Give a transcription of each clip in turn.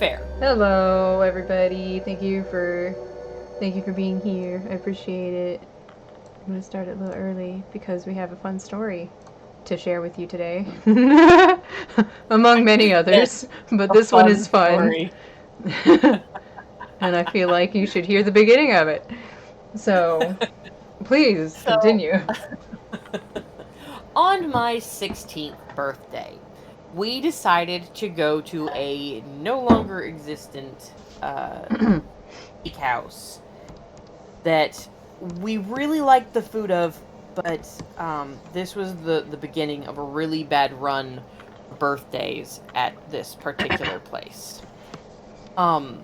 fair. Hello, everybody. Thank you for being here. I appreciate it. I'm gonna start it a little early because we have a fun story to share with you today, among many others. But A this one fun is fun, story. and I feel like you should hear the beginning of it. So, please So, continue. on my 16th birthday, we decided to go to a no longer existent steakhouse that we really liked the food of, but this was the beginning of a really bad run of birthdays at this particular place. Um,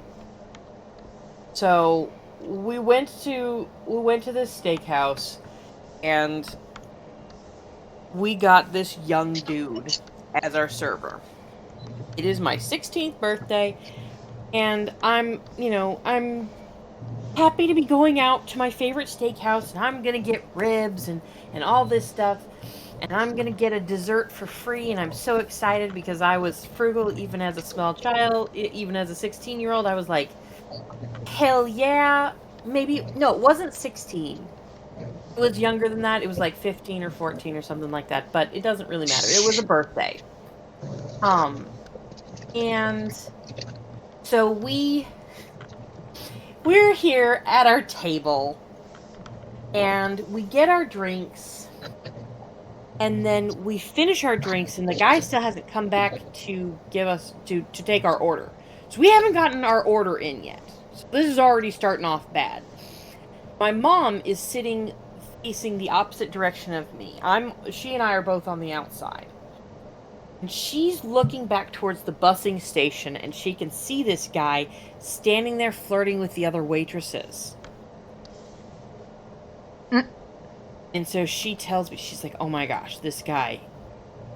so we went to this steakhouse and we got this young dude as our server. It is my 16th birthday, and I'm happy to be going out to my favorite steakhouse, and I'm gonna get ribs and all this stuff, and I'm gonna get a dessert for free, and I'm so excited because I was frugal even as a small child, even as a 16-year-old. I was like, hell yeah, maybe no, it wasn't 16. It was younger than that. It was like 15 or 14 or something like that, but it doesn't really matter. It was a birthday. Um, and so we're here at our table and we get our drinks and then we finish our drinks and the guy still hasn't come back to give us to take our order. So we haven't gotten our order in yet. So this is already starting off bad. My mom is sitting facing the opposite direction of me. She and I are both on the outside. And she's looking back towards the busing station and she can see this guy standing there flirting with the other waitresses. Mm. And so she tells me, she's like, oh my gosh, this guy,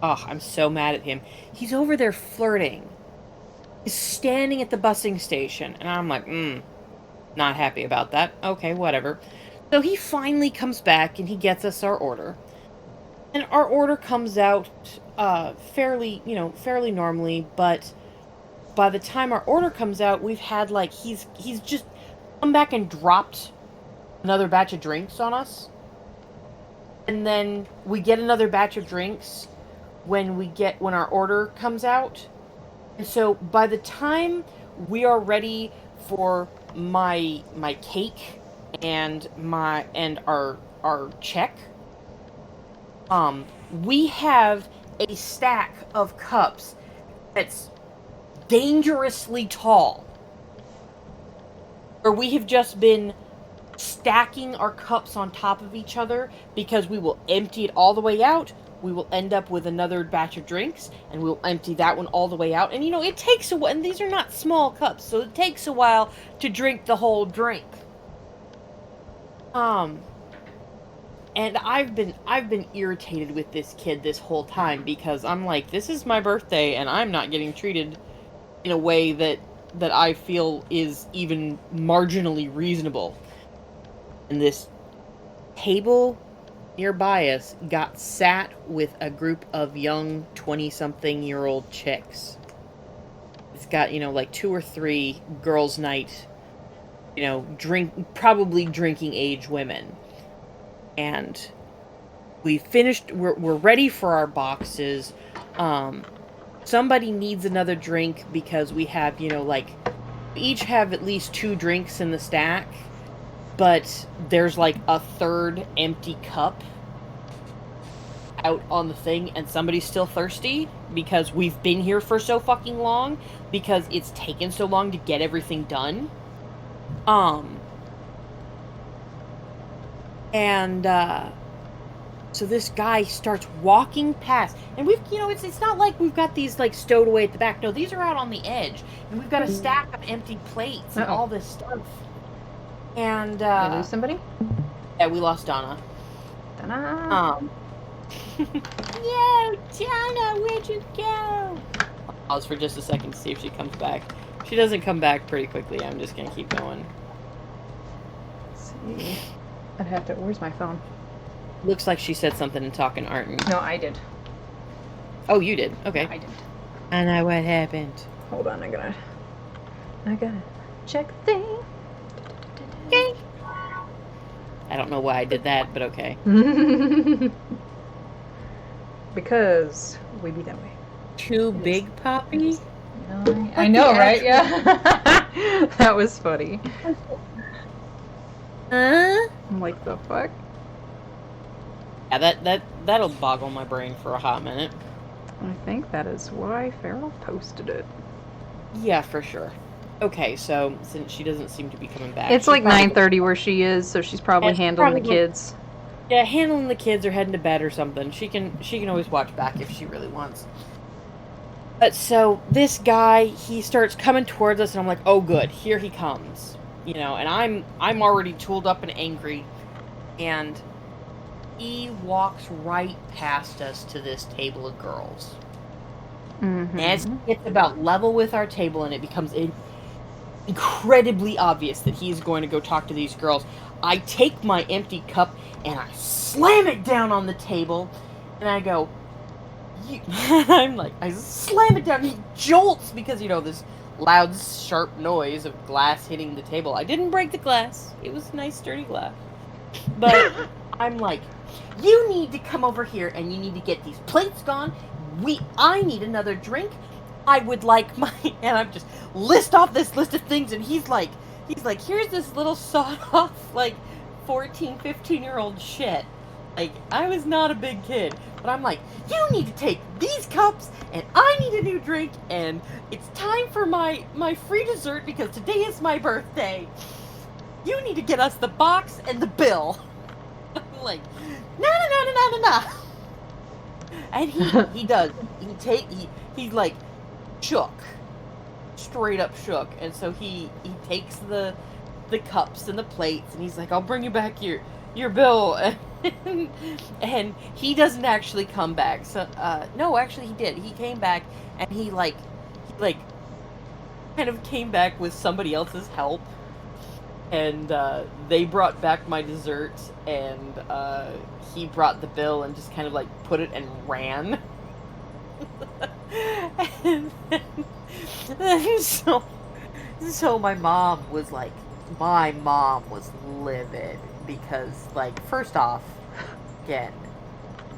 oh, I'm so mad at him. He's over there flirting. He's standing at the busing station. And I'm like, not happy about that. Okay, whatever. So he finally comes back and he gets us our order. And our order comes out fairly normally, but by the time our order comes out, we've had like he's just come back and dropped another batch of drinks on us. And then we get another batch of drinks when our order comes out. And so by the time we are ready for my cake and our check, we have a stack of cups that's dangerously tall. Or we have just been stacking our cups on top of each other because we will empty it all the way out. We will end up with another batch of drinks and we'll empty that one all the way out. And it takes a while, and these are not small cups, so it takes a while to drink the whole drink. And I've been irritated with this kid this whole time because I'm like, this is my birthday and I'm not getting treated in a way that I feel is even marginally reasonable. And this table nearby us got sat with a group of young 20-something-year-old chicks. It's got, like 2 or 3 girls' night, probably drinking age women. And we finished, we're ready for our boxes. Somebody needs another drink because we have, we each have at least 2 drinks in the stack, but there's like a third empty cup out on the thing and somebody's still thirsty because we've been here for so fucking long because it's taken so long to get everything done. So this guy starts walking past, and we've, it's not like we've got these like stowed away at the back. No, these are out on the edge, and we've got a stack of empty plates and all this stuff. And Did I lose somebody? yeah, we lost Donna. Ta-da! Yeah, Donna, where'd you go? I'll pause for just a second to see if she comes back. If she doesn't come back pretty quickly, I'm just gonna keep going. Let's see. I'd have to. Where's my phone? Looks like she said something and talking, aren't you? No, I did. Oh, you did. Okay. I did. I know what happened. Hold on, I gotta I gotta check the thing. Okay. I don't know why I did that, but okay. Because we be that way. Too It is. big, It is Poppy? 9. I What the know, right? actual... Yeah. That was funny. Huh? I'm like, the fuck? Yeah, that'll boggle my brain for a hot minute. I think that is why Farrell posted it. Yeah, for sure. Okay, so since she doesn't seem to be coming back, It's she's like probably 9:30 where she is, so she's probably handling the probably kids. yeah, handling the kids or heading to bed or something. She can always watch back if she really wants. But so this guy, he starts coming towards us, and I'm like, oh good, here he comes. And I'm already tooled up and angry, and he walks right past us to this table of girls. And as Mm-hmm. he gets about level with our table, and it becomes incredibly obvious that he's going to go talk to these girls, I take my empty cup and I slam it down on the table, and I go, I'm like, I slam it down. He jolts because, this loud, sharp noise of glass hitting the table. I didn't break the glass. It was nice, sturdy glass. But I'm like, you need to come over here and you need to get these plates gone. I need another drink. I would like my, and I'm just list off this list of things, and he's like, here's this little sawed off, like, 14, 15-year-old shit. Like, I was not a big kid, but I'm like, you need to take these cups, and I need a new drink, and it's time for my free dessert because today is my birthday. You need to get us the box and the bill. I'm like, no. And he does. He's like shook, straight up shook, and so he takes the cups and the plates, and he's like, I'll bring you back your bill. And he doesn't actually come back. So no, actually he did. He came back, and he kind of came back with somebody else's help, and they brought back my dessert, and he brought the bill and just kind of like put it and ran. and, and so my mom was livid because, like, first off, again,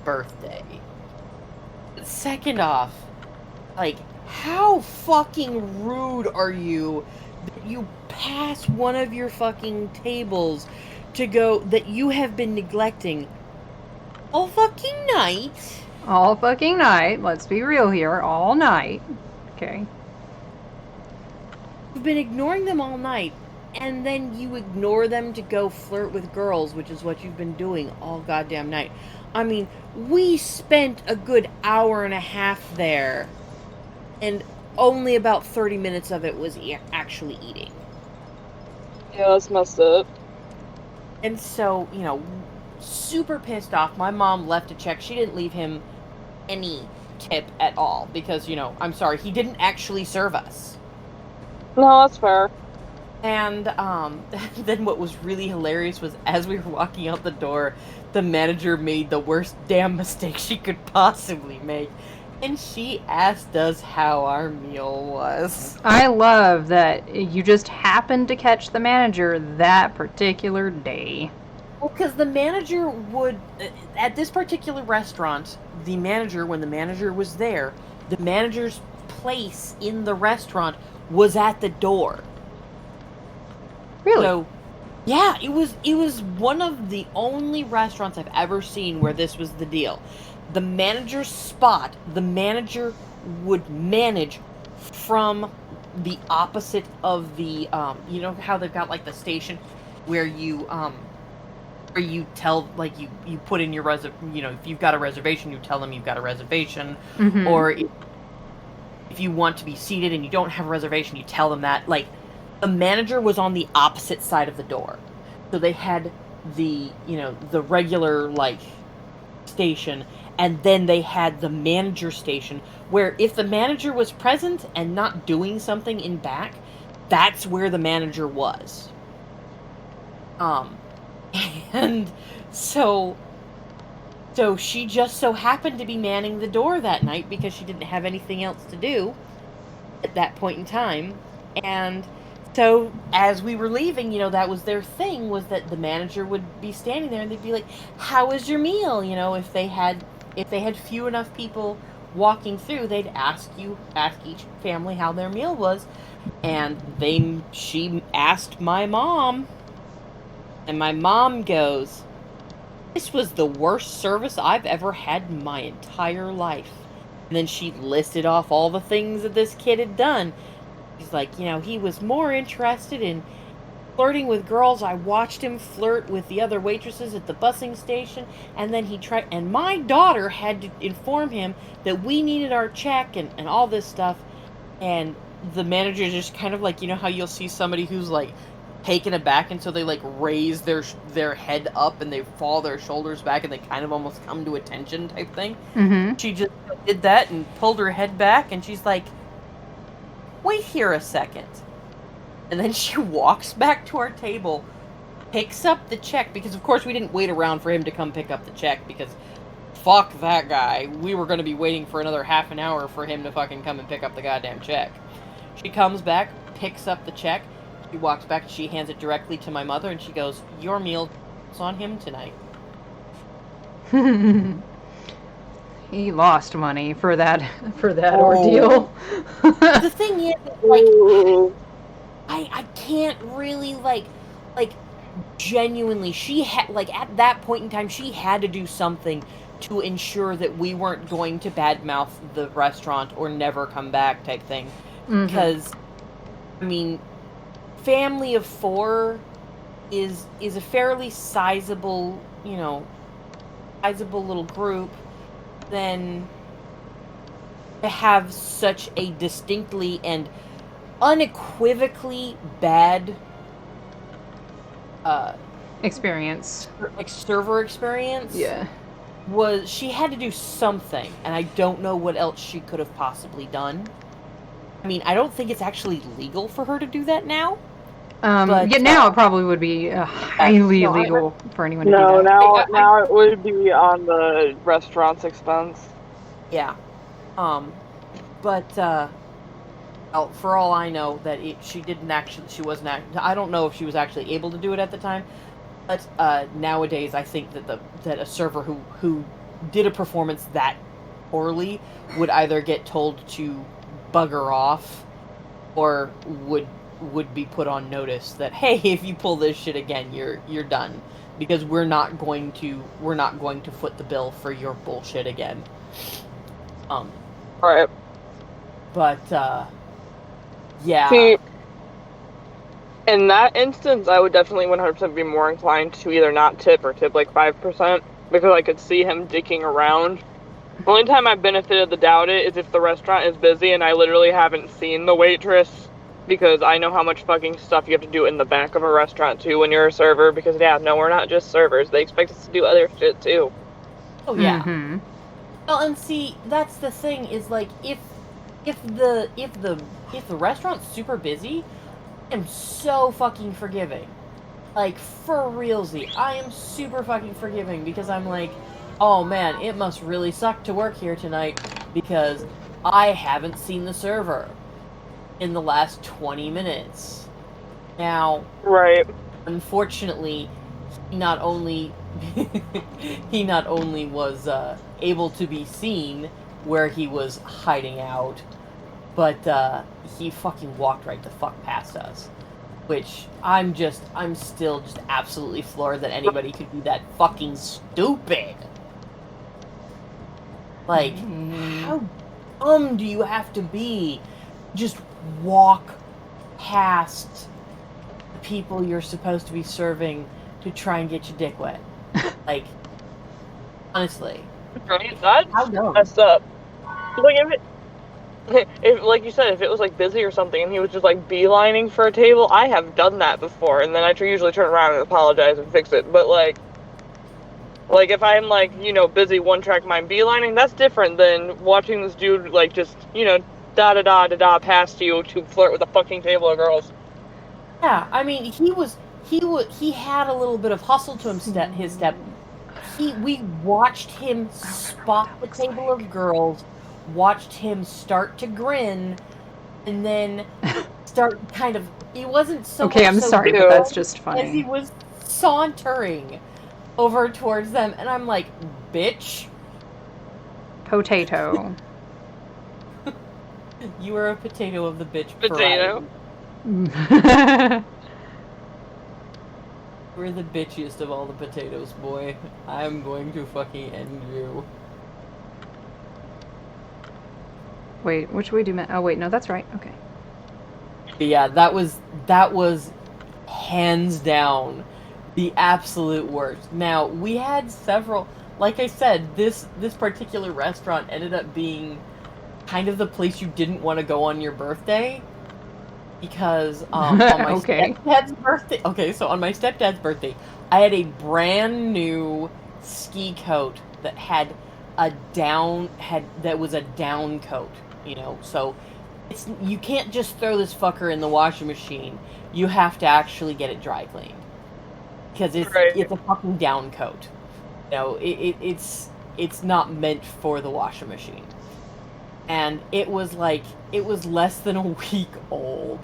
birthday. Second off, like, how fucking rude are you that you pass one of your fucking tables to go that you have been neglecting all fucking night? All fucking night. Let's be real here. All night. Okay. You've been ignoring them all night, and then you ignore them to go flirt with girls, which is what you've been doing all goddamn night. I mean, we spent a good hour and a half there, and only about 30 minutes of it was actually eating. Yeah, that's messed up. And so, super pissed off. My mom left a check. She didn't leave him any tip at all because, I'm sorry, he didn't actually serve us. No, that's fair. And then what was really hilarious was as we were walking out the door, the manager made the worst damn mistake she could possibly make. And she asked us how our meal was. I love that you just happened to catch the manager that particular day. Well, because the manager would, at this particular restaurant, when the manager was there, the manager's place in the restaurant was at the door. Really? So, yeah, it was one of the only restaurants I've ever seen where this was the deal. The manager's spot, the manager would manage from the opposite of the, you know how they've got, like, the station where you tell, like, you put in your if you've got a reservation, you tell them you've got a reservation, Mm-hmm. or if you want to be seated and you don't have a reservation, you tell them that. Like, the manager was on the opposite side of the door. So they had the regular, like, station, and then they had the manager station, where if the manager was present and not doing something in back, that's where the manager was. And so she just so happened to be manning the door that night because she didn't have anything else to do at that point in time. And So as we were leaving, that was their thing, was that the manager would be standing there and they'd be like, "How was your meal?" If they had few enough people walking through, they'd ask each family how their meal was, and she asked my mom, and my mom goes, "This was the worst service I've ever had in my entire life." And then she listed off all the things that this kid had done. He's like, he was more interested in flirting with girls. I watched him flirt with the other waitresses at the busing station, and then and my daughter had to inform him that we needed our check and all this stuff. And the manager just kind of like, how you'll see somebody who's like taken aback, and so they like raise their head up and they fall their shoulders back and they kind of almost come to attention type thing. Mm-hmm. She just did that and pulled her head back, and she's like, "Wait here a second." And then she walks back to our table, picks up the check, because of course we didn't wait around for him to come pick up the check, because fuck that guy. We were going to be waiting for another half an hour for him to fucking come and pick up the goddamn check. She comes back, picks up the check, she walks back, she hands it directly to my mother, and she goes, "Your meal's on him tonight." He lost money for that ordeal. The thing is, like, Ooh. I can't really, like, genuinely, she had, like, at that point in time, she had to do something to ensure that we weren't going to badmouth the restaurant or never come back type thing. Mhm. Because, I mean, family of 4 is a fairly sizable, sizable little group. Then to have such a distinctly and unequivocally bad Experience. server experience, Yeah. she had to do something, and I don't know what else she could have possibly done. I mean, I don't think it's actually legal for her to do that now. But, yeah, now it probably would be highly illegal for anyone to do No, that. now it would be on the restaurant's expense. Yeah. But well, for all I know, that she wasn't. I don't know if she was actually able to do it at the time. But nowadays, I think that a server who did a performance that poorly would either get told to bugger off, or would be put on notice that, hey, if you pull this shit again, you're done, because we're not going to foot the bill for your bullshit again. Right. But yeah. See, in that instance, I would definitely 100% be more inclined to either not tip or tip like 5%, because I could see him dicking around. The only time I benefited the doubt it is if the restaurant is busy and I literally haven't seen the waitress, because I know how much fucking stuff you have to do in the back of a restaurant too when you're a server, because yeah, no, we're not just servers. They expect us to do other shit too. Oh yeah. Mm-hmm. Well, and see, that's the thing, is like, if the restaurant's super busy, I'm so fucking forgiving. Like, for realsy, I am super fucking forgiving, because I'm like, oh man, it must really suck to work here tonight, because I haven't seen the server in the last 20 minutes. Now, Right. unfortunately, he not only was able to be seen where he was hiding out, but he fucking walked right the fuck past us. Which I'm still just absolutely floored that anybody could be that fucking stupid. Like, how dumb do you have to be? Just walk past the people you're supposed to be serving to try and get your dick wet. Like, honestly. Right? That's How dumb. messed up. Like, if like you said, if it was like busy or something and he was just like beelining for a table, I have done that before, and then I usually turn around and apologize and fix it. But like if I'm like, busy one track mind beelining, that's different than watching this dude like just, da da da da da past you to flirt with a fucking table of girls. Yeah, I mean, he had a little bit of hustle to his step. We watched him spot the table of girls, watched him start to grin, and then start kind of. He wasn't so Okay, much I'm so sorry, but Ew. that's just as he funny. was sauntering over towards them, and I'm like, bitch, Potato. you are a potato of the bitch Potato. variety. You're the bitchiest of all the potatoes, boy. I'm going to fucking end you. Wait, which way do you... Oh, wait, no, that's right. Okay. But yeah, that was hands down the absolute worst. Now, we had several, like I said, this particular restaurant ended up being kind of the place you didn't want to go on your birthday because on my Okay. stepdad's birthday. Okay, so on my stepdad's birthday, I had a brand new ski coat that had that was a down coat, So it's you can't just throw this fucker in the washing machine. You have to actually get it dry cleaned because Right. it's a fucking down coat. It's not meant for the washing machine. And it was less than a week old.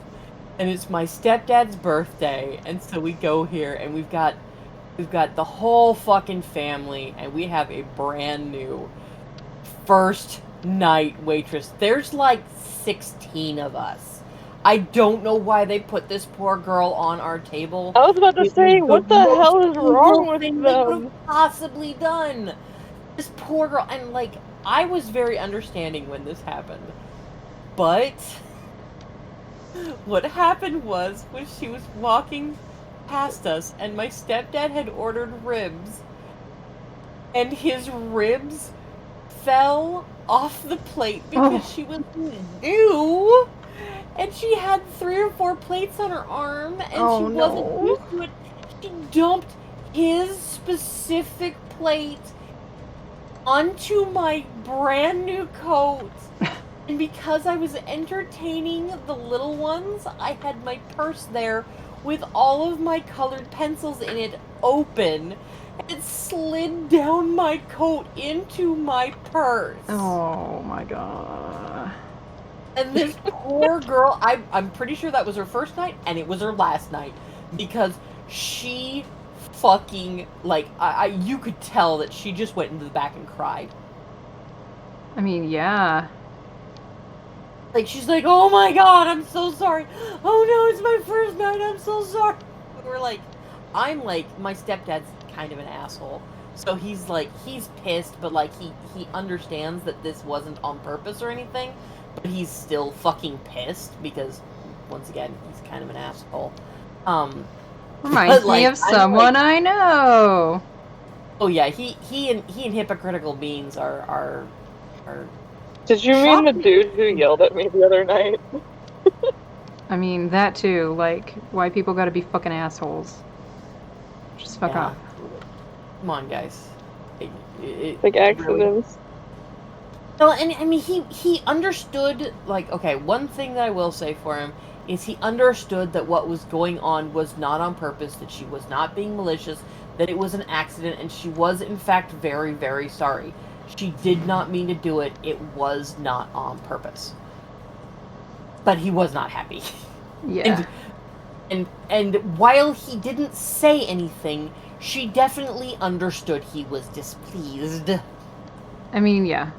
And it's my stepdad's birthday, and so we go here and we've got the whole fucking family, and we have a brand new first night waitress. There's like 16 of us. I don't know why they put this poor girl on our table. I was about to It was say, the what the most hell is wrong evil with thing they could them? have possibly done. This poor girl, and like, I was very understanding when this happened. But what happened was when she was walking past us, and my stepdad had ordered ribs, and his ribs fell off the plate because she was new, and she had 3 or 4 plates on her arm, and she wasn't no. used to it. She dumped his specific plate onto my brand new coat. And because I was entertaining the little ones, I had my purse there with all of my colored pencils in it open. And it slid down my coat into my purse. Oh my god. And this poor girl, I'm pretty sure that was her first night, and it was her last night. Because she fucking, like, you could tell that she just went into the back and cried. I mean, yeah. Like, she's like, oh my god, I'm so sorry. Oh no, it's my first night, I'm so sorry. We're like, my stepdad's kind of an asshole. So he's pissed, but like, he understands that this wasn't on purpose or anything. But he's still fucking pissed because, once again, he's kind of an asshole. Reminds me of someone I know. Oh yeah, he and hypocritical beans are Did you mean the dude who yelled at me the other night? I mean, that too. Like, why people gotta be fucking assholes? Just fuck off. Come on, guys. Like accidents. Really... Well, and I mean, he understood, like, okay, one thing that I will say for him is he understood that what was going on was not on purpose, that she was not being malicious, that it was an accident, and she was, in fact, very, very sorry. She did not mean to do it. It was not on purpose. But he was not happy. Yeah. And while he didn't say anything, she definitely understood he was displeased. I mean, yeah.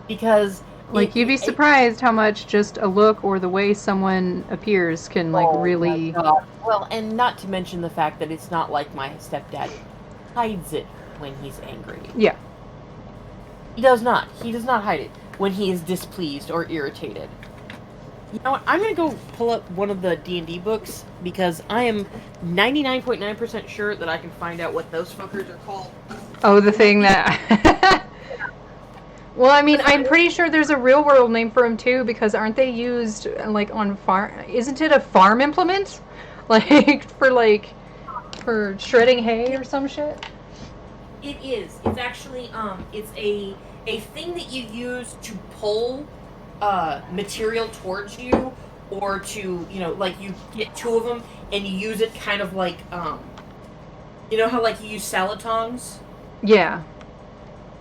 Because... Like, you'd be surprised how much just a look or the way someone appears can, like, really... My God. Well, and not to mention the fact that it's not like my stepdad hides it when he's angry. Yeah. He does not. He does not hide it when he is displeased or irritated. You know what? I'm going to go pull up one of the D&D books because I am 99.9% sure that I can find out what those fuckers are called. Oh, the thing that... Well, I mean, I'm pretty sure there's a real world name for them too, because aren't they used, like, on farm... Isn't it a farm implement? Like, for shredding hay or some shit? It is. It's actually, it's a thing that you use to pull material towards you, or to, like, you get 2 of them and you use it kind of like, you know how, like, you use salad tongs? Yeah.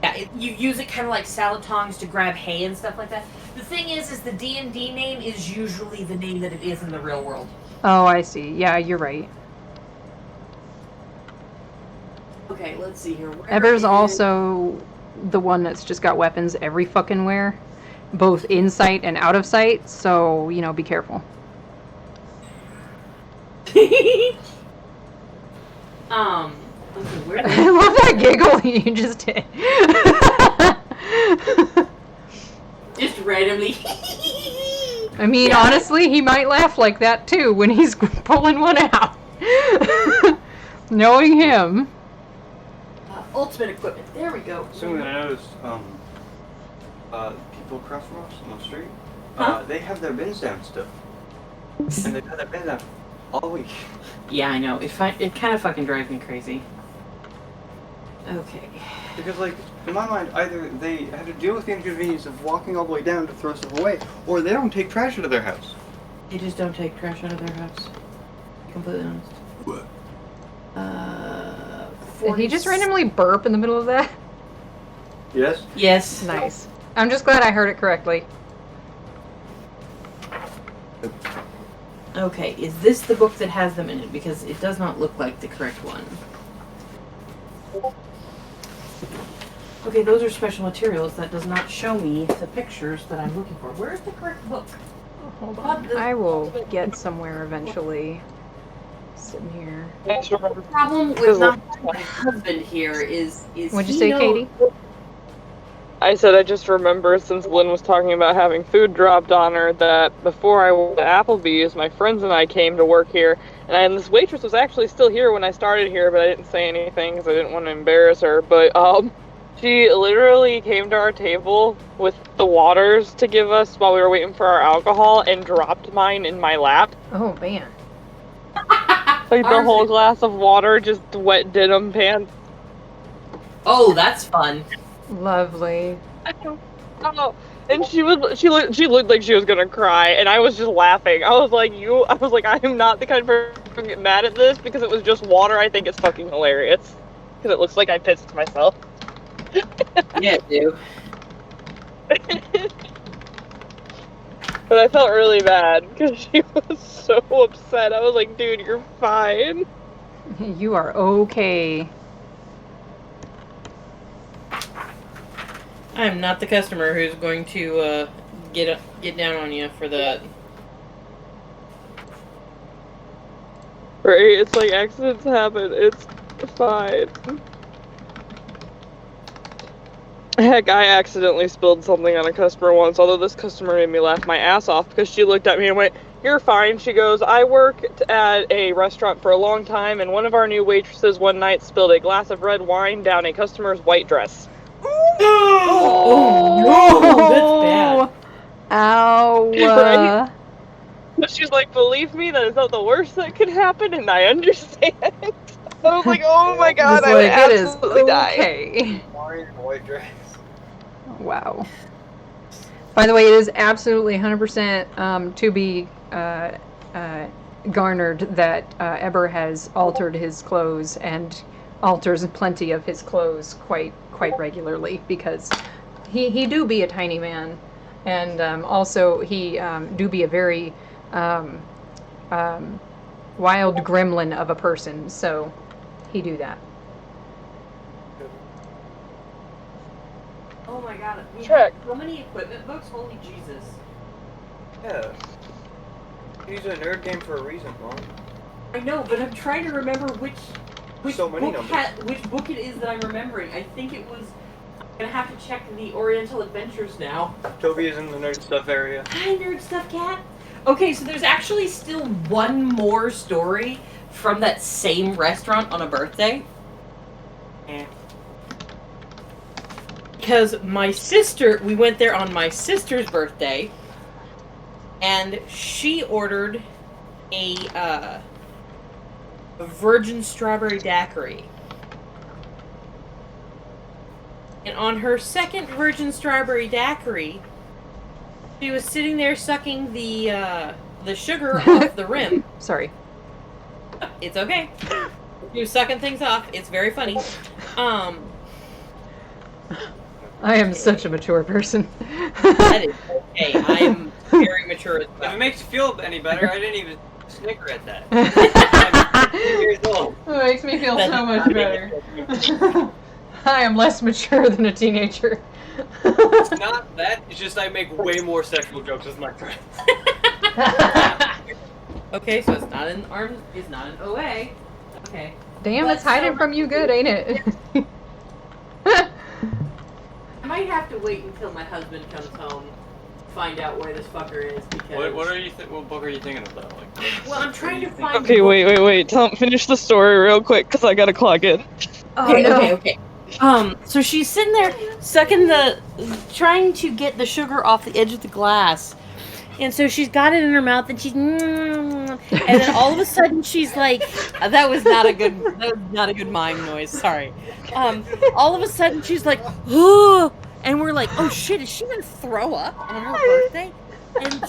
Yeah, you use it kind of like salad tongs to grab hay and stuff like that. The thing is the D&D name is usually the name that it is in the real world. Oh, I see. Yeah, you're right. Okay, let's see here. Eber's also the one that's just got weapons every fucking where, both in sight and out of sight, so, you know, be careful. Okay, where I love that giggle you just did. Just randomly. I mean, Yeah. honestly, he might laugh like that too when he's pulling one out. Knowing him. Ultimate equipment. There we go. Something I noticed, people across from us on the street, Huh? they have their bins down still. And they've had their bins down all week. Yeah, I know. It kind of fucking drives me crazy. Okay. Because, like, in my mind, either they have to deal with the inconvenience of walking all the way down to throw stuff away, or they don't take trash out of their house. They just don't take trash out of their house. To be completely honest. What? Did he just randomly burp in the middle of that? Yes? Yes. Nice. I'm just glad I heard it correctly. Okay, is this the book that has them in it? Because it does not look like the correct one. Okay, those are special materials. That does not show me the pictures that I'm looking for. Where is the correct book? Hold on. I will get somewhere eventually. Sitting here. The problem with not having my husband here is What'd you say, Katie? I said I just remember, since Lynn was talking about having food dropped on her, that before I went to Applebee's, my friends and I came to work here, and this waitress was actually still here when I started here, but I didn't say anything because I didn't want to embarrass her, but she literally came to our table with the waters to give us while we were waiting for our alcohol and dropped mine in my lap. Oh, man. Like the whole glass of water, just wet denim pants. Oh, that's fun. Lovely. Oh, and she looked like she was gonna cry, and I was just laughing. I was like, I am not the kind of person to get mad at this because it was just water. I think it's fucking hilarious because it looks like I pissed myself. Yeah, dude. But I felt really bad because she was so upset. I was like, dude, you're fine. You are okay. I'm not the customer who's going to get down on you for that. Right? It's like accidents happen. It's fine. Heck, I accidentally spilled something on a customer once, although this customer made me laugh my ass off because she looked at me and went, "You're fine." She goes, "I worked at a restaurant for a long time, and one of our new waitresses one night spilled a glass of red wine down a customer's white dress." Oh no, that's bad. Ow. Right? But she's like, "Believe me, that is not the worst that could happen, and I understand." I was like, "Oh my god, I would absolutely die." Okay. White dress. Wow. By the way, it is absolutely 100% to be garnered that Eber has altered his clothes and alters plenty of his clothes quite regularly because he do be a tiny man, and also he do be a very wild gremlin of a person. So he do that. Oh my god. We Check. have so many equipment books. Holy Jesus. Yeah. He's a nerd game for a reason, Mom. I know, but I'm trying to remember which So many book numbers. which book it is that I'm remembering. I think it was. I'm gonna have to check the Oriental Adventures now. Toby is in the nerd stuff area. Hi, Nerd Stuff Cat. Okay, so there's actually still one more story from that same restaurant on a birthday. Because my sister, we went there on my sister's birthday, and she ordered a virgin strawberry daiquiri. And on her second virgin strawberry daiquiri, she was sitting there sucking the sugar off the rim. Sorry. It's okay. She was sucking things off. It's very funny. I am such a mature person. That is okay. I am very mature as If well. it makes you feel any better, I didn't even snicker at that. I'm 15 years old. It makes me feel That's so much not better. I am less mature than a teenager. It's not that, it's just I make way more sexual jokes with my friends. Okay, so it's not an arm. It's not an OA. Okay. Damn, But it's hiding so- from you good, ain't it? I might have to wait until my husband comes home to find out where this fucker is because. What are you? What book are you thinking about? Well, I'm trying to find. Okay, wait. Finish the story real quick, because I gotta clock it. Oh, no. Okay. So she's sitting there trying to get the sugar off the edge of the glass. And so she's got it in her mouth and she's and then all of a sudden she's like that was not a good mime noise, sorry. All of a sudden she's like, "Oh," and we're like, "Oh shit, is she going to throw up on her birthday?" And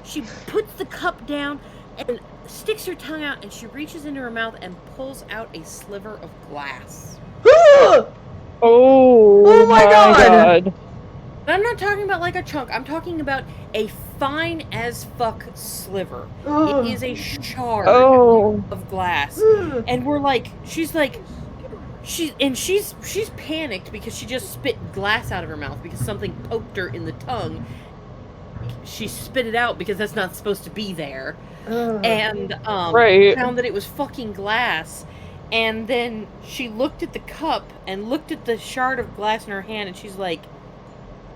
she puts the cup down and sticks her tongue out and she reaches into her mouth and pulls out a sliver of glass. Oh my God. But I'm not talking about like a chunk. I'm talking about a fine as fuck sliver. It is a shard of glass. And we're like, she's panicked because she just spit glass out of her mouth because something poked her in the tongue. She spit it out because that's not supposed to be there. And Right. found that it was fucking glass. And then she looked at the cup and looked at the shard of glass in her hand and she's like,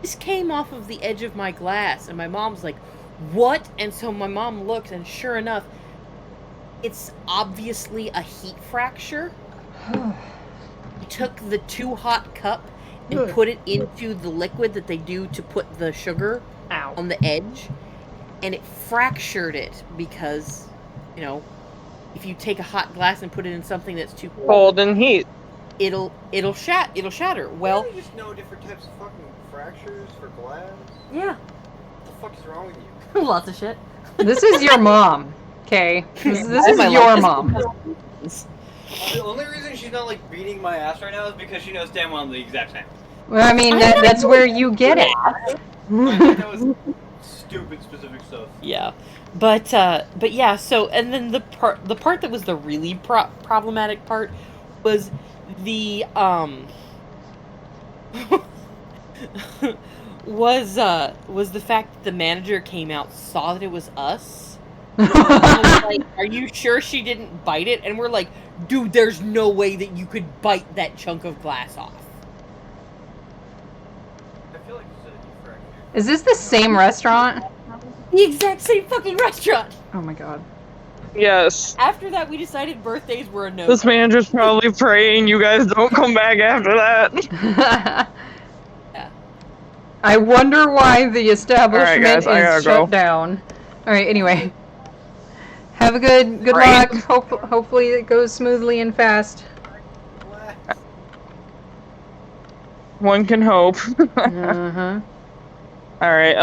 "This came off of the edge of my glass." And my mom's like, "What?" And so my mom looks and sure enough, it's obviously a heat fracture. He took the too hot cup and put it into the liquid that they do to put the sugar on the edge. And it fractured it because, you know, if you take a hot glass and put it in something that's too Cold and heat. it'll shatter. Well, Don't you just know different types of fucking fractures for glass? yeah. What the fuck is wrong with you? Lots of shit. This is your mom, okay? This is My your life mom. The only reason she's not like beating my ass right now is because she knows damn well I'm the exact same. Well, I mean, that's where you get it. That was stupid specific stuff. Yeah, but yeah. So and then the part that was the really problematic part was the was the fact that the manager came out, saw that it was us. And was like, "Are you sure she didn't bite it?" And we're like, "Dude, there's no way that you could bite that chunk of glass off." I feel like this is a deep fracture. Is this the same restaurant? The exact same fucking restaurant. Oh my god. Yes. After that, we decided birthdays were a no. This manager's probably praying you guys don't come back after that. Yeah. I wonder why the establishment guys, I gotta is shut go. down. Alright, anyway. Have a good Right. luck. Hopefully it goes smoothly and fast. One can hope. Uh-huh. Alright,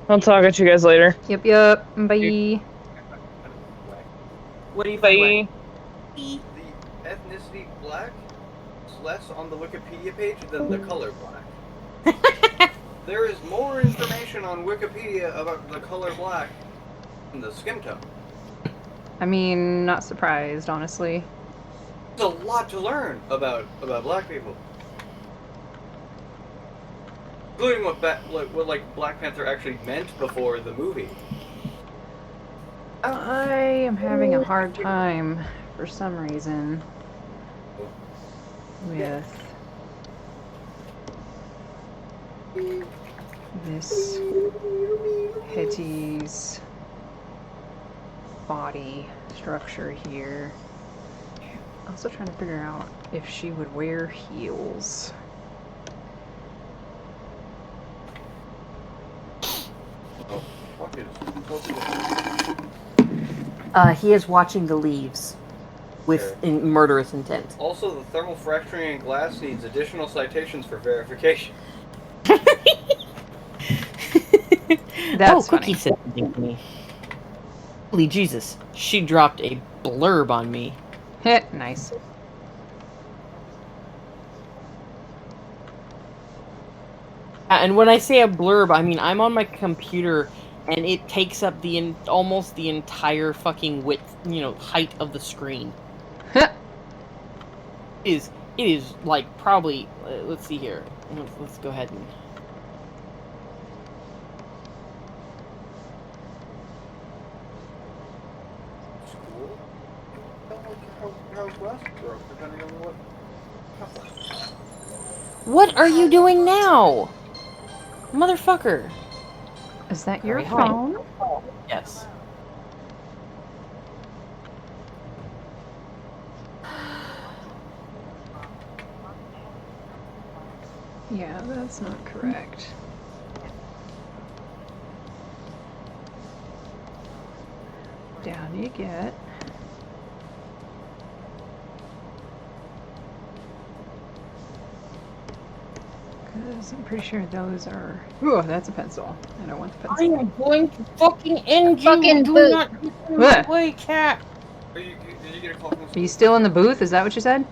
I'll talk at you guys later. Yep. Bye. What do you Bye. think? The ethnicity black is less on the Wikipedia page than the color black. There is more information on Wikipedia about the color black than the skin tone. I mean, not surprised, honestly. There's a lot to learn about black people. Including what Black Panther actually meant before the movie. I am having a hard time, for some reason, with this Hetty's body structure here. Also trying to figure out if she would wear heels. Oh, fuck it. He is watching the leaves with murderous intent. Also, the thermal fracturing in glass needs additional citations for verification. That's Cookie funny. said something to me. Holy Jesus, she dropped a blurb on me. Nice. And when I say a blurb, I mean I'm on my computer and it takes up almost the entire fucking width, height of the screen. It is like probably let's see here. Let's go ahead and School? How's last broke, depending on what. What are you doing now? Motherfucker. Is that your Sorry, hi. phone? Yes. Yeah, that's not correct. Down you get. Because I'm pretty sure those are... Oh, that's a pencil. I don't want the I pencil. am going to fucking end you. Fucking Do boot. not get in my way, cat. Did you get a call from the Are school? you still in the booth? Is that what you said?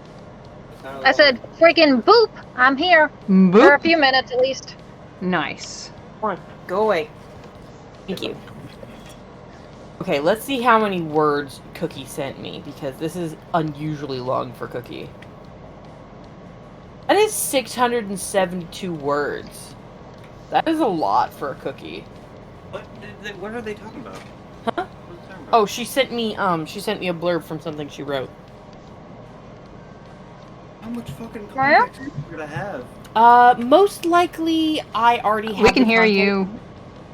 I said, freaking boop! I'm here. For a Boop. few minutes at least. Nice. Come on, go away. Thank you. Okay, let's see how many words Cookie sent me, because this is unusually long for Cookie. That is 672 words. That is a lot for a Cookie. What are they talking about? Huh? What are they talking about? Oh, she sent me a blurb from something she wrote. How much fucking Where? context are you gonna have? Most likely I already have We can the hear content. you,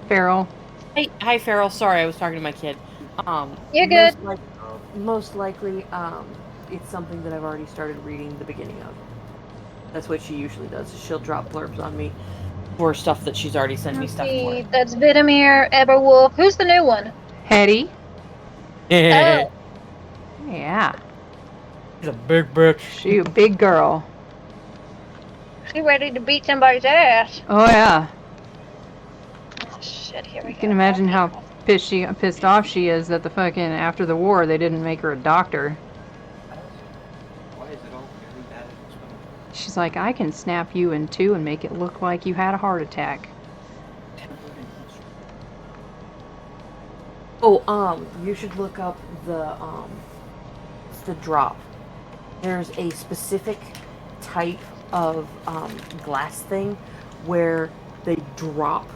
Farrell. Hi, Farrell. Sorry, I was talking to my kid. You're good. Most likely, it's something that I've already started reading the beginning of. That's what she usually does. Is she'll drop blurbs on me for stuff that she's already sent me stuff See, for. that's Vidimir, Eberwolf. Who's the new one? Hetty. Oh, Yeah. She's a big bitch. She a big girl. she ready to beat somebody's ass. Oh yeah. Oh, shit, here we You go. can imagine how pissed off she is that the fucking after the war they didn't make her a doctor. Why is it all very bad at explaining? She's like, I can snap you in two and make it look like you had a heart attack. Oh, you should look up the drop. There's a specific type of glass thing where they drop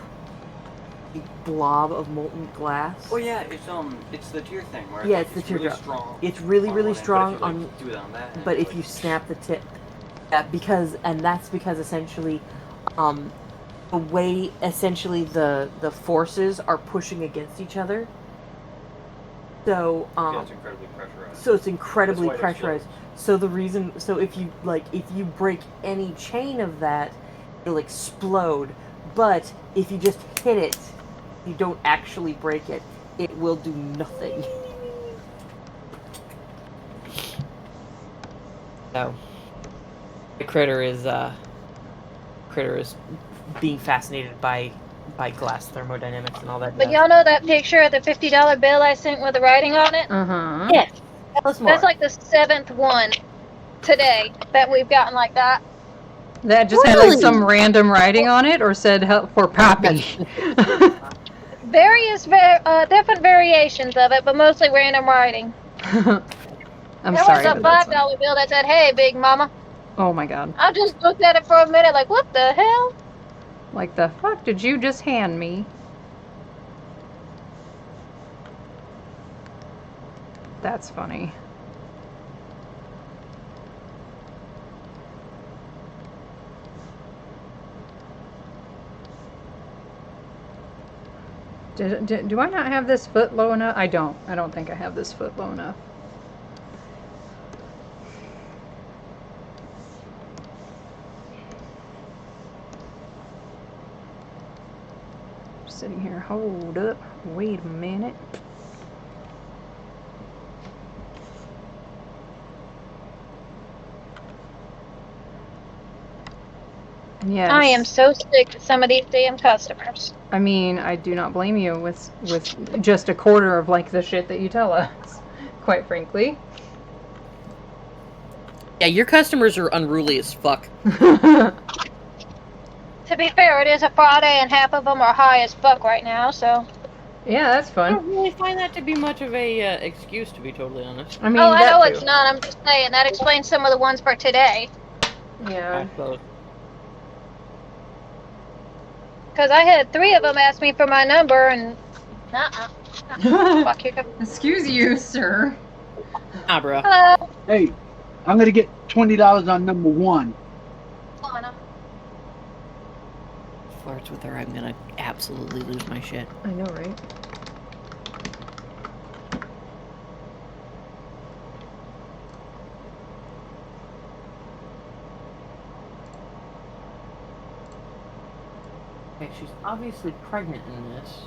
a blob of molten glass. Oh yeah, it's the tear thing where Yeah, it's the really teardrop. strong. It's really, on really one end, strong but if you, do it on that end, but if like- you snap the tip, that's because essentially, the way essentially the forces are pushing against each other. So yeah, it's incredibly pressurized. so it's incredibly That's why it pressurized. explodes. So the reason, so if you break any chain of that, it'll explode. But if you just hit it, you don't actually break it, it will do nothing. So the critter is being fascinated by glass thermodynamics and all that. But jazz. y'all know that picture of the $50 bill I sent with the writing on it? Uh-huh. Yes. Tell us more. That's like the 7th one today that we've gotten like that. That just had like Really? some random writing on it or said help for Poppy. Various, different variations of it, but mostly random writing. I'm There sorry. was a but that's $5 bill that said, "Hey, Big Mama." Oh my god. I just looked at it for a minute, like, what the hell? Like the fuck did you just hand me? That's funny. Do I not have this foot low enough? I don't. I don't think I have this foot low enough. Sitting here. Hold up. Wait a minute. Yes. I am so sick of some of these damn customers. I mean, I do not blame you with just a quarter of like the shit that you tell us, quite frankly. Yeah, your customers are unruly as fuck. To be fair, it is a Friday and half of them are high as fuck right now, so. Yeah, that's I fun. don't really find that to be much of a excuse, to be totally honest. I mean, Oh, I that know too. it's not. I'm just saying that explains some of the ones for today. Yeah. I suppose. Because I had 3 of them ask me for my number, and fuck, here comes. Excuse you, sir. Nah, bro. Hello, Hey, I'm gonna get $20 on number 1. Lana. Flirts with her, I'm gonna absolutely lose my shit. I know, right? Okay, she's obviously pregnant in this.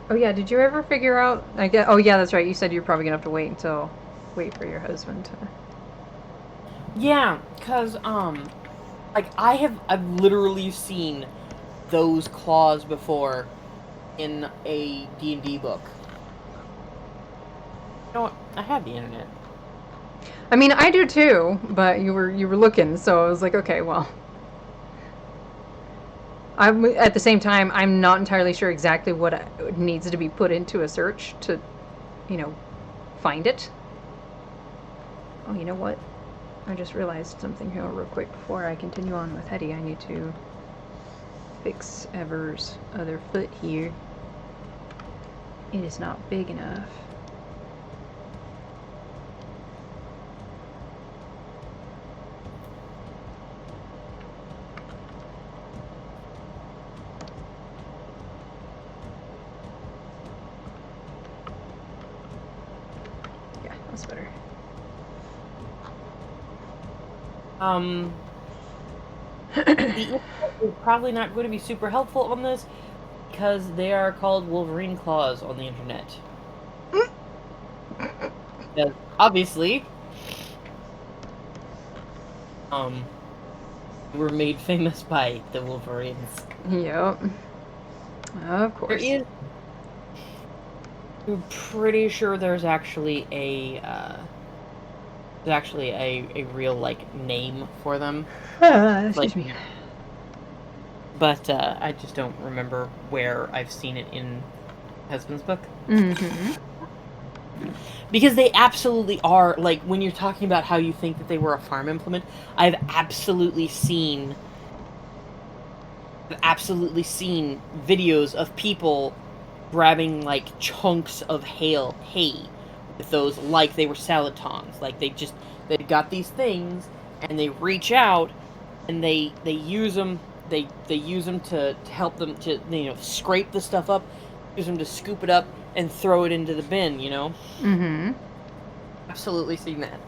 Oh yeah, did you ever figure out? Oh yeah, that's right. You said you're probably gonna have to wait for your husband to. Yeah, cause like I've literally seen those claws before in a D&D book. You know what? I have the internet. I mean, I do too, but you were looking, so I was like, okay, well. I'm at the same time, I'm not entirely sure exactly what needs to be put into a search to, find it. Oh, you know what? I just realized something here real quick before I continue on with Hetty. I need to fix Ever's other foot here. It is not big enough. Yeah, that's better. The internet is probably not going to be super helpful on this because they are called Wolverine claws on the internet. Because obviously, were made famous by the Wolverines. Yep. Of course. I'm pretty sure there's actually a real like name for them. Excuse me. But I just don't remember where I've seen it in husband's book. Mm-hmm. Because they absolutely are, like, when you're talking about how you think that they were a farm implement, I've absolutely seen videos of people grabbing, like, chunks of hay with those like they were salad tongs. Like, they've got these things, and they reach out, and they use them, they use them to help them to, scrape the stuff up, use them to scoop it up, and throw it into the bin, Mm-hmm. Absolutely seen that.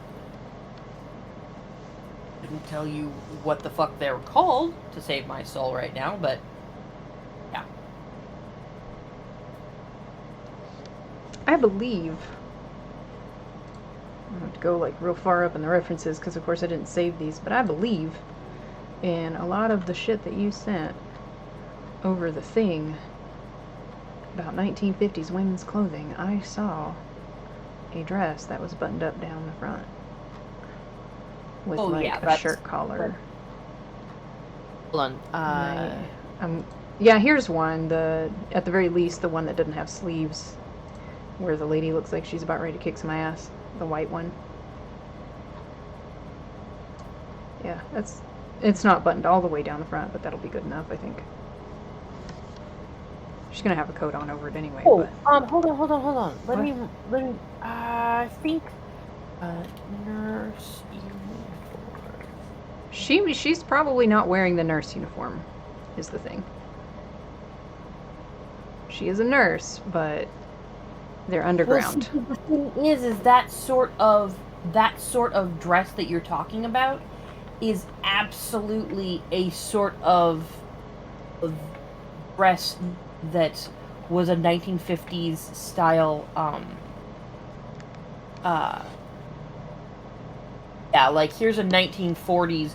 Couldn't tell you what the fuck they were called to save my soul right now, but yeah. I believe. I'm going to go like real far up in the references because of course I didn't save these, but I believe in a lot of the shit that you sent over the thing about 1950s women's clothing. I saw a dress that was buttoned up down the front with a shirt collar. Hold on. Yeah, here's one. At the very least, the one that doesn't have sleeves, where the lady looks like she's about ready to kick some ass. The white one. Yeah, it's not buttoned all the way down the front, but that'll be good enough, I think. She's gonna have a coat on over it anyway. hold on. Let What? me. I think. Nurse uniform. She's probably not wearing the nurse uniform, is the thing. She is a nurse, but they're underground. Well, see, the thing is that sort of dress that you're talking about is absolutely a sort of dress that was a 1950s style. Yeah, like here's a 1940s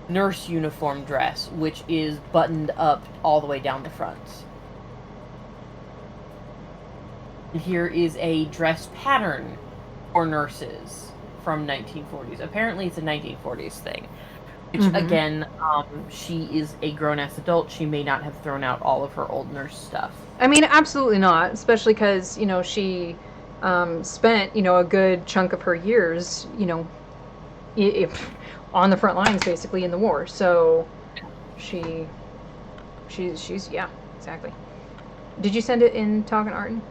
nurse uniform dress, which is buttoned up all the way down the front. And here is a dress pattern for nurses from 1940s. Apparently it's a 1940s thing. Which, again, she is a grown-ass adult. She may not have thrown out all of her old nurse stuff. I mean, absolutely not, especially because, she spent, a good chunk of her years, on the front lines, basically, in the war. So she's yeah, exactly. Did you send it in Talking Arden?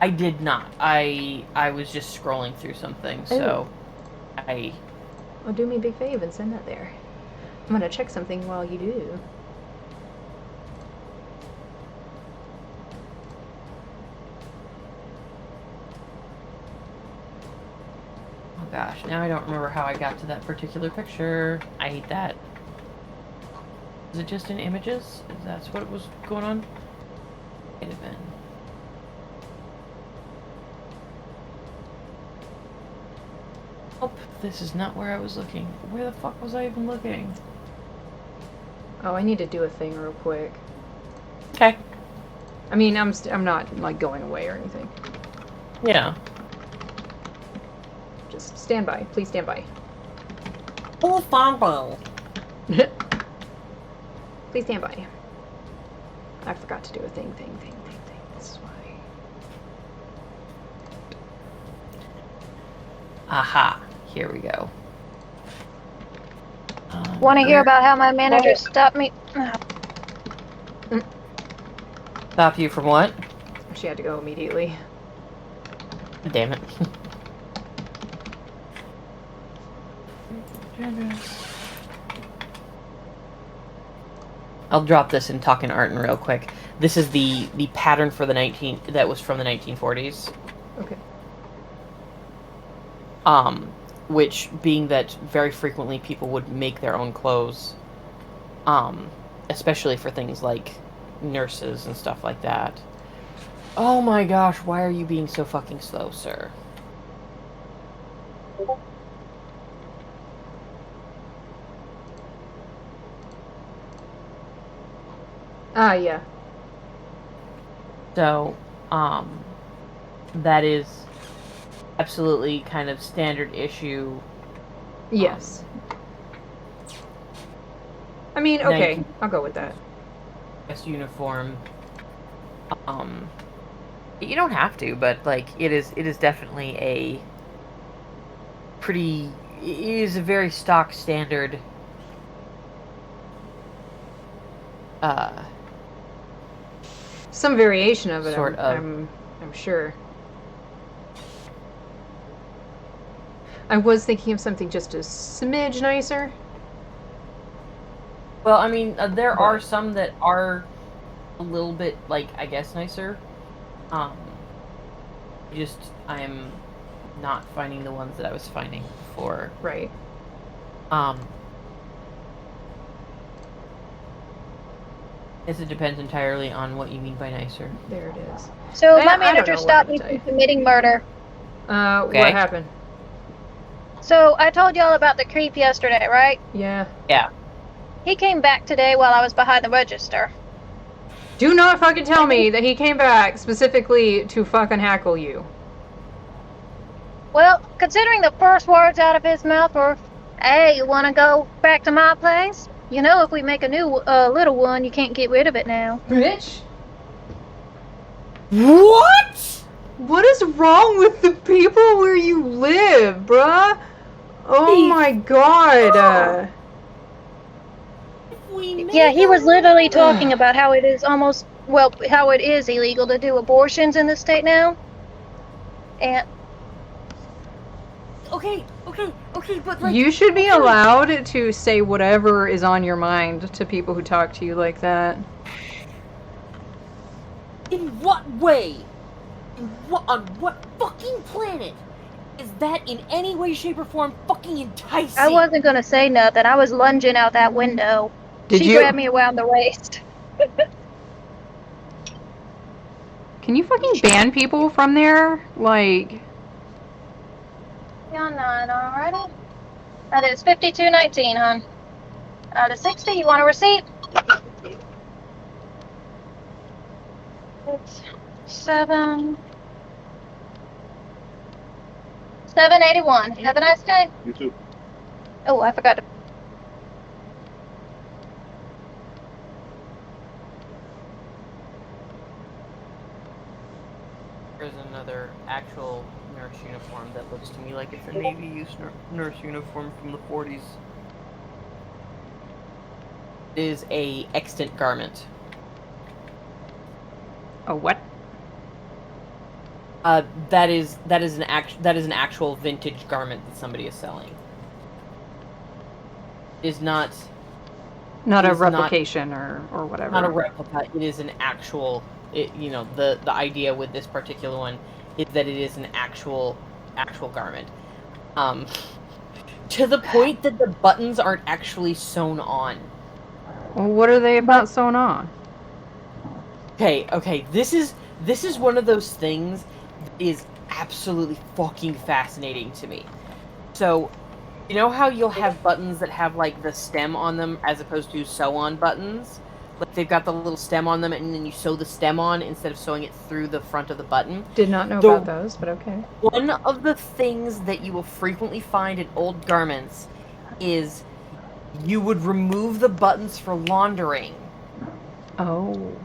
I did not. I was just scrolling through something, so Well, do me a big favor and send that there. I'm gonna check something while you do. Oh gosh, now I don't remember how I got to that particular picture. I hate that. Is it just in images? Is that what was going on? Might have been. Oh, this is not where I was looking. Where the fuck was I even looking? Oh, I need to do a thing real quick. Okay. I mean, I'm not like going away or anything. Yeah. Just stand by. Please stand by. Oh, fumble. Please stand by. I forgot to do a thing. This is why. Aha. Here we go. Want to hear about how my manager stopped me? Stop you from what? She had to go immediately. Damn it. I'll drop this in Talking Arden real quick. This is the pattern for the that was from the 1940s. Okay. Which, being that very frequently people would make their own clothes, especially for things like nurses and stuff like that. Oh my gosh, why are you being so fucking slow, sir? Ah, yeah. So, that is absolutely kind of standard issue. Yes. I mean, okay, I'll go with that. Uniform. You don't have to, but like it is definitely a pretty. It is a very stock standard. Some variation of it, Sort of. I'm sure. I was thinking of something just a smidge nicer. Well, I mean, there are some that are a little bit, like, I guess, nicer. Just, I'm not finding the ones that I was finding before. Right. Guess it depends entirely on what you mean by nicer. There it is. So my manager stopped me from committing murder. Okay. What happened? So I told y'all about the creep yesterday, right? Yeah. Yeah. He came back today while I was behind the register. Do not fucking tell me that he came back specifically to fucking hackle you. Well, considering the first words out of his mouth were, "Hey, you want to go back to my place? You know, if we make a new little one, you can't get rid of it now." Bitch! What? What is wrong with the people where you live, bruh? Oh my god. Yeah, he was literally talking about how it is how it is illegal to do abortions in the state now. And Okay, but like... You should be allowed to say whatever is on your mind to people who talk to you like that. In what way? On what fucking planet is that in any way, shape, or form fucking enticing? I wasn't gonna say nothing. I was lunging out that window. She grabbed me around the waist. Can you fucking ban people from there? Like... Y'all not already? That is 52.19, hon. Out of 60, you want a receipt? It's 781. Have a nice day. You too. Oh, I forgot to There's another actual nurse uniform that looks to me like it's a Navy use nurse uniform from the 40s. It is a extant garment. A what? That is an actual vintage garment that somebody is selling. It is not Not It a is not- replication or whatever. not a replica. It is an actual. The idea with this particular one is that it is an actual garment. To the point that the buttons aren't actually sewn on. Well, what are they about sewn on? Okay. This is one of those things that is absolutely fucking fascinating to me. So, you know how you'll have buttons that have like the stem on them as opposed to sew-on buttons? Like they've got the little stem on them and then you sew the stem on instead of sewing it through the front of the button. Did not know about those, but okay. One of the things that you will frequently find in old garments is you would remove the buttons for laundering. Oh.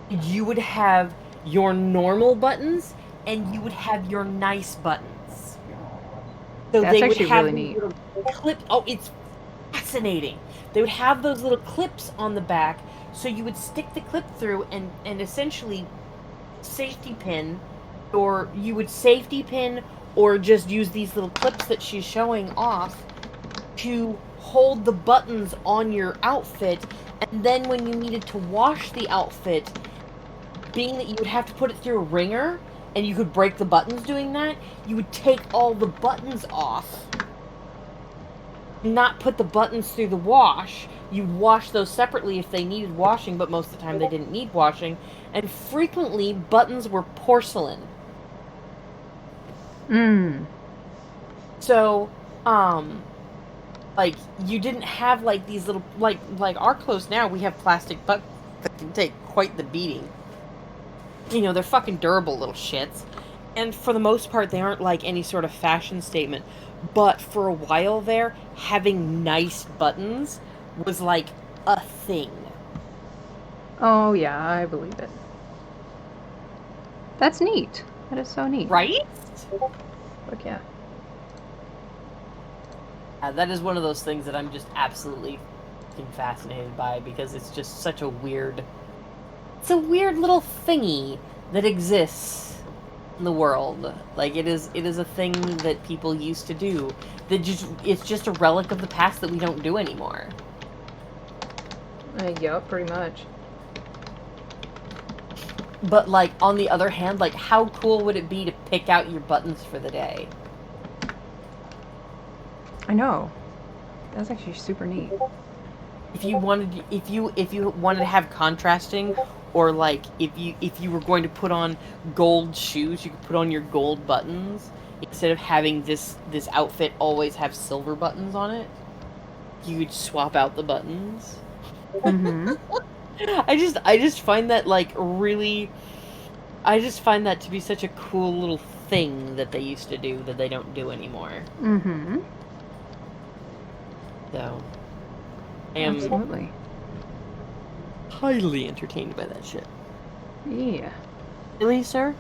You would have your normal buttons and you would have your nice buttons. So That's they would actually have really these neat. little clip. Oh, it's fascinating. They would have those little clips on the back, so you would stick the clip through and essentially safety pin, or you would safety pin or just use these little clips that she's showing off to hold the buttons on your outfit, and then when you needed to wash the outfit, being that you would have to put it through a wringer and you could break the buttons doing that, you would take all the buttons off, not put the buttons through the wash. You'd wash those separately if they needed washing, but most of the time they didn't need washing, and frequently buttons were porcelain. So, like, you didn't have, like, these little, like our clothes now, we have plastic buttons that can take quite the beating. You know, they're fucking durable little shits. And for the most part, they aren't, like, any sort of fashion statement. But for a while there, having nice buttons was, like, a thing. Oh, yeah, I believe it. That's neat. That is so neat. Right? Look, yeah. That is one of those things that I'm just absolutely fucking fascinated by, because it's just such a weird... It's a weird little thingy that exists in the world. Like, it is a thing that people used to do. It's just a relic of the past that we don't do anymore. Yup, pretty much. But, like, on the other hand, like, how cool would it be to pick out your buttons for the day? I know. That's actually super neat. If you wanted to have contrasting, or like if you were going to put on gold shoes, you could put on your gold buttons instead of having this outfit always have silver buttons on it. You could swap out the buttons. Mm-hmm. I just find that like really. I just find that to be such a cool little thing that they used to do that they don't do anymore. Mm-hmm. So, I am Absolutely. highly entertained by that shit. Yeah. Really, sir?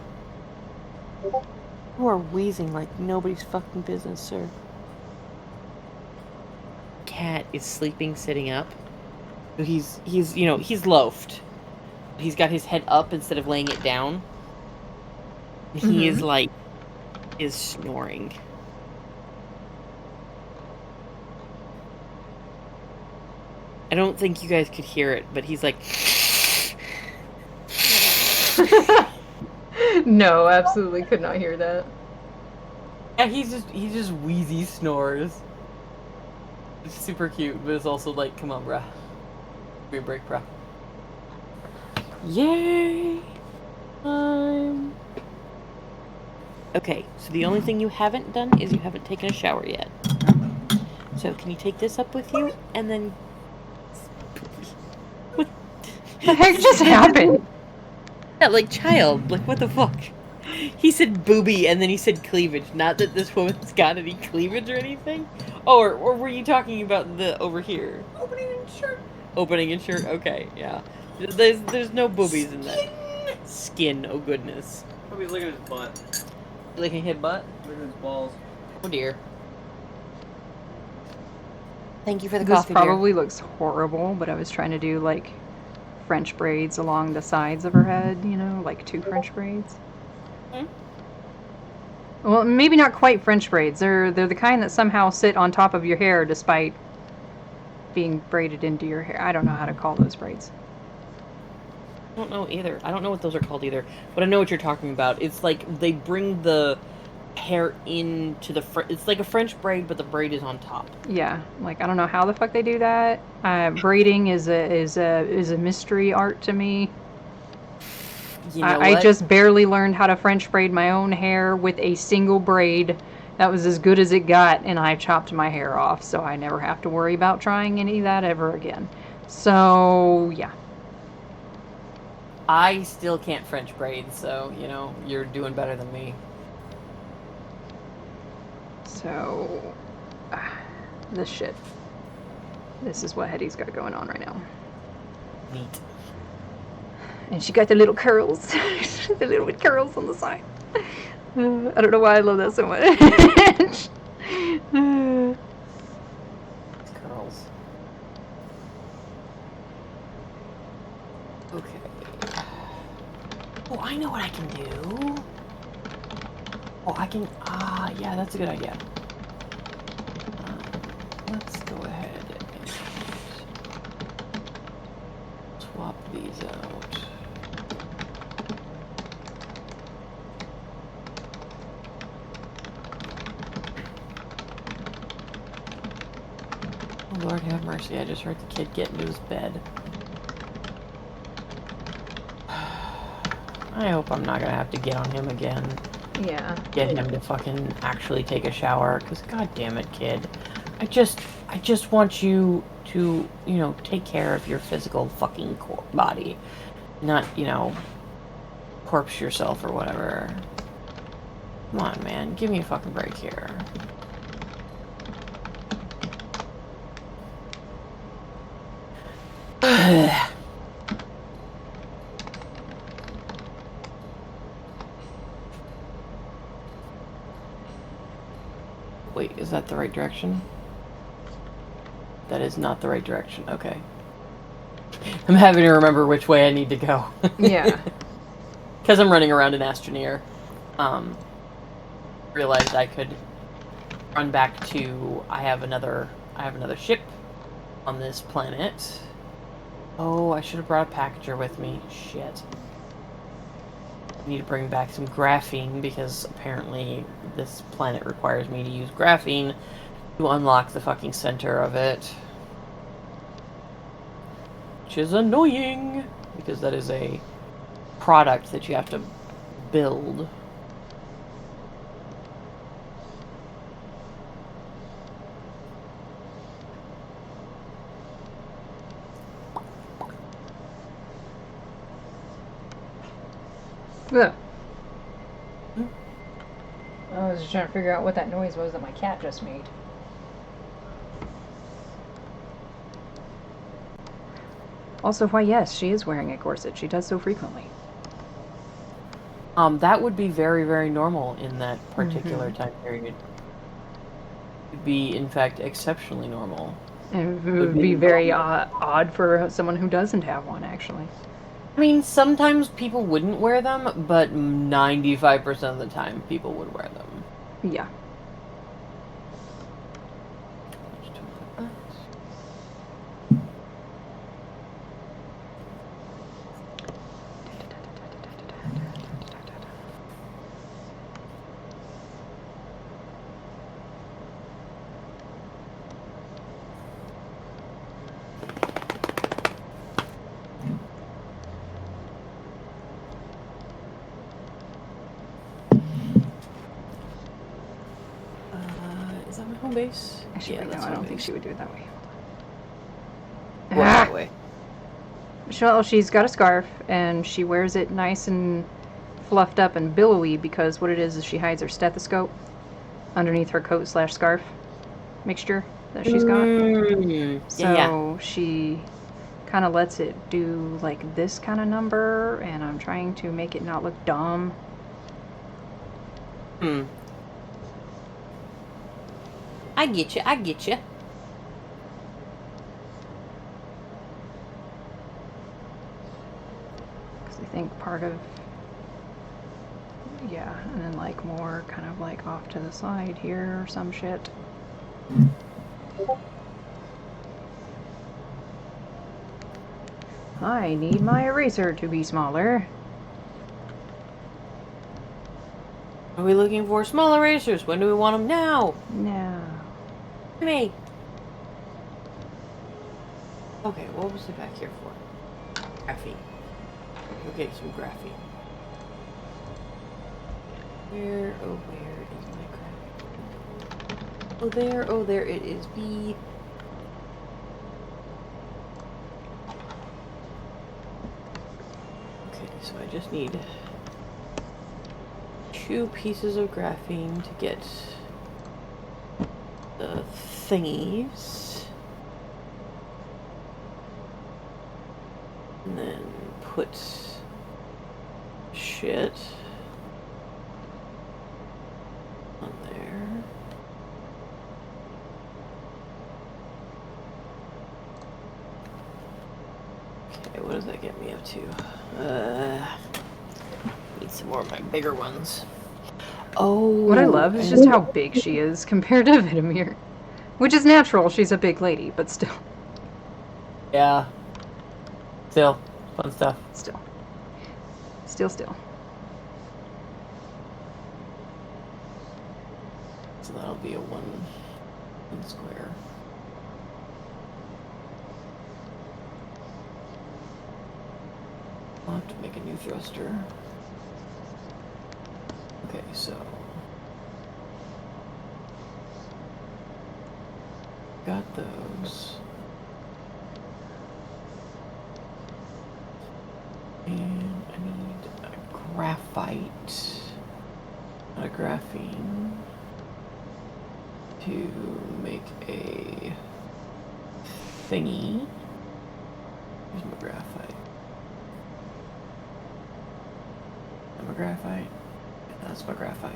You are wheezing like nobody's fucking business, sir. Cat is sleeping sitting up. He's loafed. He's got his head up instead of laying it down. He is snoring. I don't think you guys could hear it, but he's like... No, absolutely could not hear that. Yeah, he's just wheezy snores. It's super cute, but it's also like, come on, bruh. Give me a break, bruh. Yay! Okay, so the only thing you haven't done is you haven't taken a shower yet. So can you take this up with you, and then... What the heck just happened? Yeah, like child. Like, what the fuck? He said booby, and then he said cleavage. Not that this woman's got any cleavage or anything. Oh, or were you talking about the over here? Opening and shirt. Opening and shirt? Okay, yeah. There's no boobies in that. Skin, oh goodness. Probably looking at his butt. Licking his butt? Looking at his balls. Oh dear. Thank you for the This coffee, probably looks horrible, but I was trying to do like French braids along the sides of her head, you know, like 2 French braids. Hmm? Well, maybe not quite French braids. They're the kind that somehow sit on top of your hair despite being braided into your hair. I don't know how to call those braids. I don't know either. I don't know what those are called either. But I know what you're talking about. It's like they bring the hair into the it's like a French braid, but the braid is on top. Yeah, like I don't know how the fuck they do that. Braiding is a mystery art to me. You know I what? just barely learned how to French braid my own hair with a single braid. That was as good as it got, and I chopped my hair off, so I never have to worry about trying any of that ever again. So, yeah. I still can't French braid, so, you know, you're doing better than me. So, this shit. This is what Hetty's got going on right now. Neat. And she got the little curls. The little curls on the side. I don't know why I love that so much. Curls. Okay. Oh, I know what I can do. Oh, I can... yeah, that's a good idea. Let's go ahead and swap these out. Oh, Lord have mercy, I just heard the kid get into his bed. I hope I'm not gonna have to get on him again. Yeah. Get him to fucking actually take a shower, because god damn it, kid. I just want you to, you know, take care of your physical fucking body. Not, you know, corpse yourself or whatever. Come on, man. Give me a fucking break here. Wait, is that the right direction? That is not the right direction. Okay. I'm having to remember which way I need to go. Yeah. Because I'm running around in Astroneer. Realized I could run back to... I have another ship on this planet. Oh, I should have brought a packager with me. Shit. I need to bring back some graphene because apparently this planet requires me to use graphene to unlock the fucking center of it. Which is annoying because that is a product that you have to build. Ugh. I was just trying to figure out what that noise was that my cat just made. Also, why yes, she is wearing a corset. She does so frequently. That would be very, very normal in that particular time period. It would be, in fact, exceptionally normal. And it would be very odd for someone who doesn't have one, actually. I mean, sometimes people wouldn't wear them, but 95% of the time people would wear them. Yeah. Is that my home base? Actually, Yeah, no, that's I home don't think base. she would do it that way. What, that way? Well, she's got a scarf, and she wears it nice and fluffed up and billowy because what it is she hides her stethoscope underneath her coat/scarf mixture that she's got. So she kind of lets it do like this kind of number, and I'm trying to make it not look dumb. I get you. I get you. Because I think part of... Yeah, and then like more kind of like off to the side here or some shit. I need my eraser to be smaller. Are we looking for small erasers? When do we want them? Now! No. Me! Okay, what was it back here for? Graphene. Okay, some graphene. Where, oh, where is my graphene? Oh, there it is. B. Okay, so I just need 2 pieces of graphene to get the thingies. And then put shit on there. Okay, what does that get me up to? Need some more of my bigger ones. Oh. What I love is just how big she is compared to Vitamir. Which is natural, she's a big lady, but still. Yeah. Still. Fun stuff. Still. So that'll be a one square. I'll have to make a new thruster. Okay, so got those. And I need a graphite, not a graphene, to make a thingy. Here's my graphite. And my graphite. That's my graphite.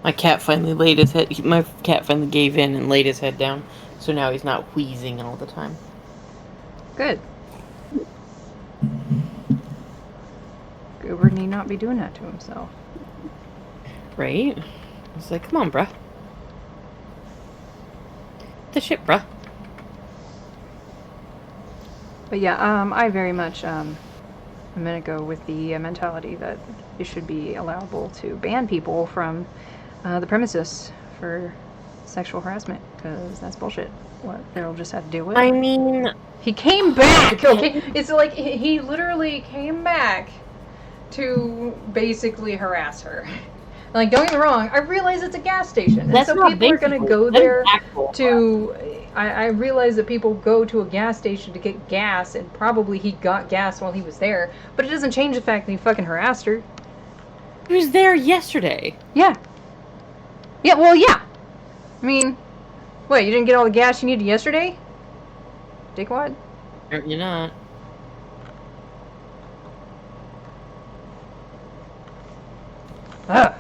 My cat finally laid his head. My cat finally gave in and laid his head down, so now he's not wheezing all the time. Good. Goober need not be doing that to himself. Right? It's like, come on, bruh. The shit, bruh. But yeah, I very much am gonna go with the mentality that it should be allowable to ban people from the premises for sexual harassment, because that's bullshit. What they'll just have to deal with. I mean, he came back. Okay, it's like he literally came back to basically harass her. Like, don't get me wrong, I realize it's a gas station, and so people are gonna go there to. I realize that people go to a gas station to get gas, and probably he got gas while he was there, but it doesn't change the fact that he fucking harassed her. He was there yesterday. Yeah. Yeah, well, yeah. I mean, what, you didn't get all the gas you needed yesterday? Dickwad? You're not. Ugh.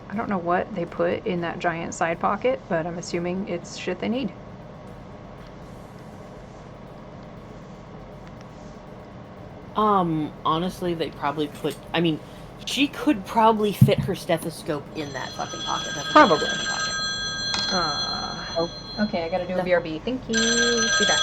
I don't know what they put in that giant side pocket, but I'm assuming it's shit they need. Honestly, they probably put... I mean, she could probably fit her stethoscope in that fucking pocket. Probably. Oh. Okay, I gotta do a BRB. Thank you. Be back.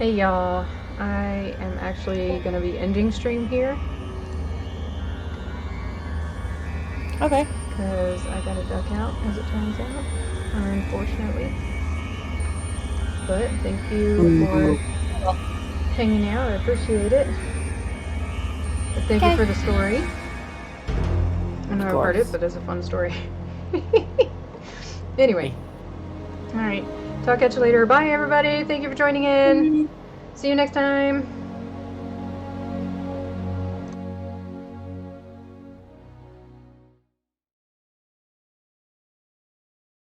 Hey y'all, I am actually gonna be ending stream here Okay. because I gotta duck out, as it turns out, unfortunately. But thank you for hanging out. I appreciate it. And thank you Okay. for the story. I know I've heard it, course. but it's a fun story. Anyway, all right. Talk at you later. Bye, everybody. Thank you for joining in. See you next time.